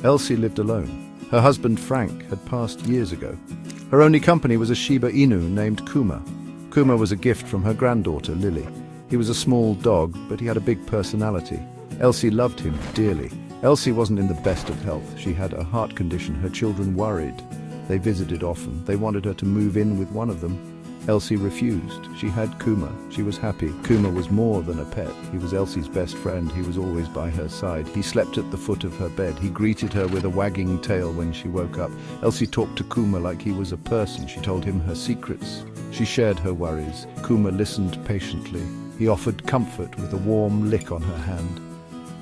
Elsie lived alone. Her husband Frank had passed years ago. Her only company was a Shiba Inu named Kuma. Kuma was a gift from her granddaughter Lily. He was a small dog, but he had a big personality. Elsie loved him dearly. Elsie wasn't in the best of health. She had a heart condition. Her children worried. They visited often. They wanted her to move in with one of them. Elsie refused. She had Kuma. She was happy. Kuma was more than a pet. He was Elsie's best friend. He was always by her side. He slept at the foot of her bed. He greeted her with a wagging tail when she woke up. Elsie talked to Kuma like he was a person. She told him her secrets. She shared her worries. Kuma listened patiently. He offered comfort with a warm lick on her hand.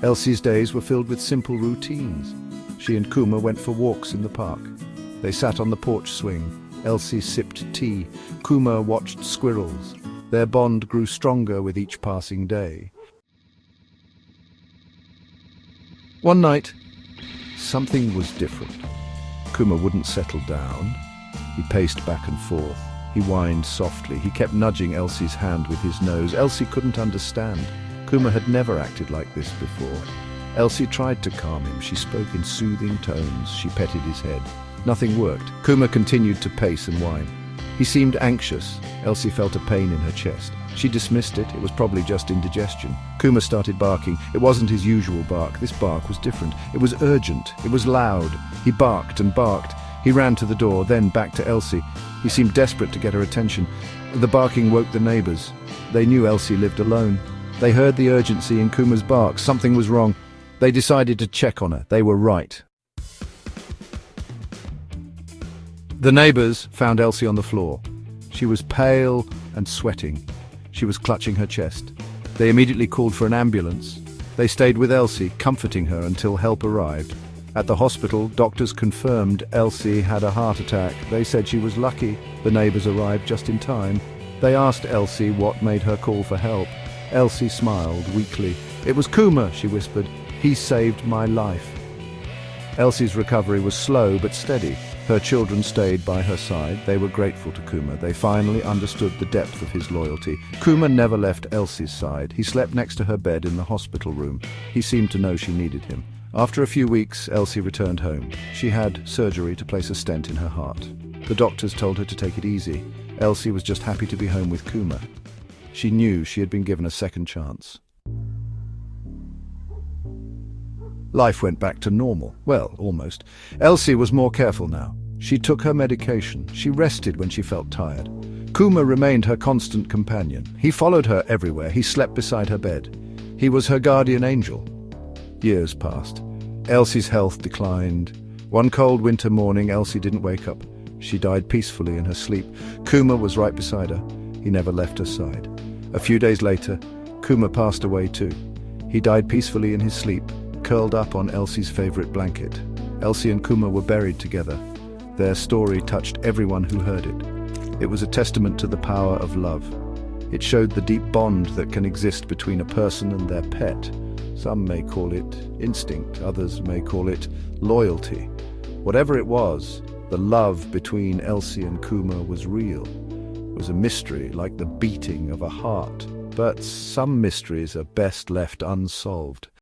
Elsie's days were filled with simple routines. She and Kuma went for walks in the park. They sat on the porch swing. Elsie sipped tea. Kuma watched squirrels. Their bond grew stronger with each passing day. One night, something was different. Kuma wouldn't settle down. He paced back and forth. He whined softly. He kept nudging Elsie's hand with his nose. Elsie couldn't understand. Kuma had never acted like this before. Elsie tried to calm him. She spoke in soothing tones. She petted his head. Nothing worked. Kuma continued to pace and whine. He seemed anxious. Elsie felt a pain in her chest. She dismissed it. It was probably just indigestion. Kuma started barking. It wasn't his usual bark. This bark was different. It was urgent. It was loud. He barked and barked. He ran to the door, then back to Elsie. He seemed desperate to get her attention. The barking woke the neighbors. They knew Elsie lived alone. They heard the urgency in Kuma's bark. Something was wrong. They decided to check on her. They were right. The neighbors found Elsie on the floor. She was pale and sweating. She was clutching her chest. They immediately called for an ambulance. They stayed with Elsie, comforting her until help arrived. At the hospital, doctors confirmed Elsie had a heart attack. They said she was lucky. The neighbors arrived just in time. They asked Elsie what made her call for help. Elsie smiled weakly. "It was Kuma," she whispered. "He saved my life." Elsie's recovery was slow but steady. Her children stayed by her side. They were grateful to Kuma. They finally understood the depth of his loyalty. Kuma never left Elsie's side. He slept next to her bed in the hospital room. He seemed to know she needed him. After a few weeks, Elsie returned home. She had surgery to place a stent in her heart. The doctors told her to take it easy. Elsie was just happy to be home with Kuma. She knew she had been given a second chance. Life went back to normal. Well, almost. Elsie was more careful now. She took her medication. She rested when she felt tired. Kuma remained her constant companion. He followed her everywhere. He slept beside her bed. He was her guardian angel. Years passed. Elsie's health declined. One cold winter morning, Elsie didn't wake up. She died peacefully in her sleep. Kuma was right beside her. He never left her side. A few days later, Kuma passed away too. He died peacefully in his sleep, curled up on Elsie's favorite blanket. Elsie and Kuma were buried together. Their story touched everyone who heard it. It was a testament to the power of love. It showed the deep bond that can exist between a person and their pet. Some may call it instinct, others may call it loyalty. Whatever it was, the love between Elsie and Kuma was real. It was a mystery, like the beating of a heart. But some mysteries are best left unsolved.